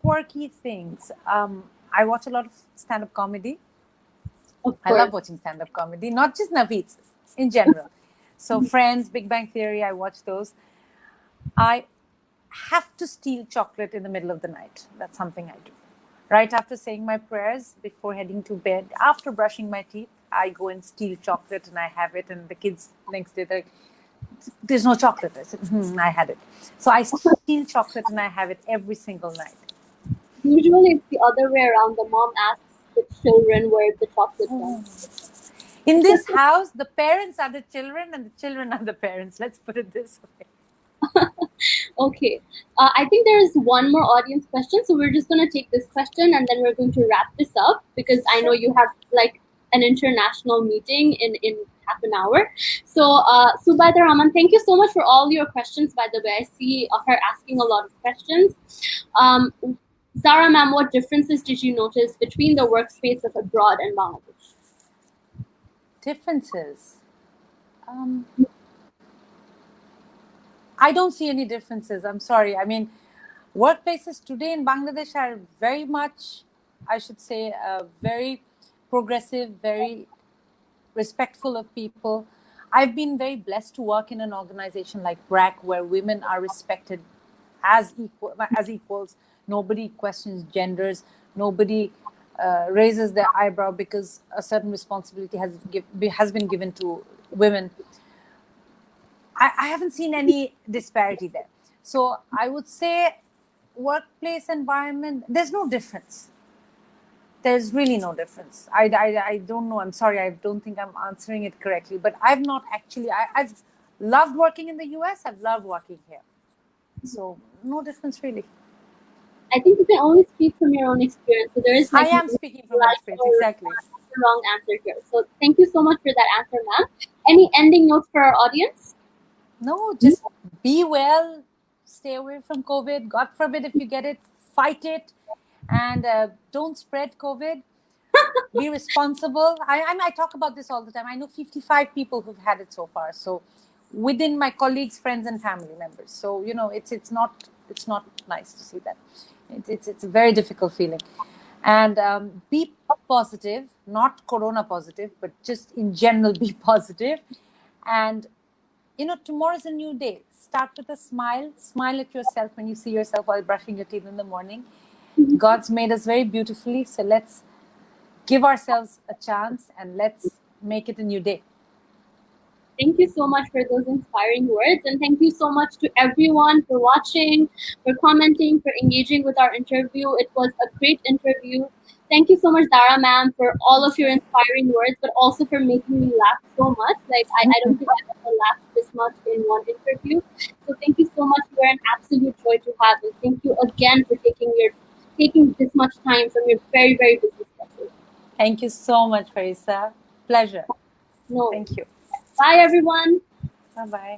quirky things. I watch a lot of stand-up comedy. I love watching stand-up comedy, not just Naveed, in general. So Friends, Big Bang Theory, I watch those. I have to steal chocolate in the middle of the night. That's something I do. Right after saying my prayers, before heading to bed, after brushing my teeth, I go and steal chocolate and I have it. And the kids next day, they're like, "There's no chocolate." I said, "I had it." So I steal chocolate and I have it every single night. Usually it's the other way around. The mom asks the children where the chocolate is. In this house, the parents are the children and the children are the parents. Let's put it this way. Okay. I think there is one more audience question. So we're just going to take this question and then we're going to wrap this up because I know you have like an international meeting in half an hour. So Subaida Rahman, thank you so much for all your questions, by the way. I see her asking a lot of questions. Zara ma'am, what differences did you notice between the workspace of abroad and Bangladesh? Differences? I don't see any differences. I'm sorry. I mean, workplaces today in Bangladesh are very much, I should say, very progressive, very respectful of people. I've been very blessed to work in an organization like BRAC where women are respected as equals. Nobody questions genders. Nobody raises their eyebrow because a certain responsibility has been given to women. I haven't seen any disparity there. So I would say workplace environment, there's no difference. there's really no difference. I don't know. I'm sorry. I don't think I'm answering it correctly. But I've not actually. I've loved working in the US. I've loved working here. So no difference really. I think you can only speak from your own experience. So there is I like am no speaking from right experience. or Exactly. wrong answer here. So thank you so much for that answer, ma'am. Any ending notes for our audience? No, just be well. Stay away from COVID. God forbid if you get it, fight it, and don't spread COVID. Be responsible. I talk about this all the time. I know 55 people who've had it so far. So within my colleagues, friends, and family members. So it's not nice to see that. It's a very difficult feeling. And be positive, not corona positive, but just in general be positive. And tomorrow's a new day. Start with a smile. Smile at yourself when you see yourself while brushing your teeth in the morning. God's made us very beautifully, so let's give ourselves a chance and let's make it a new day. Thank you so much for those inspiring words. And thank you so much to everyone for watching, for commenting, for engaging with our interview. It was a great interview. Thank you so much, Zara ma'am, for all of your inspiring words, but also for making me laugh so much. Like, I don't think I've ever laughed this much in one interview. So thank you so much. You're an absolute joy to have. And thank you again for taking this much time from your very, very busy schedule. Thank you so much, Fahrisa. Pleasure. No. Thank you. Bye, everyone. Bye-bye.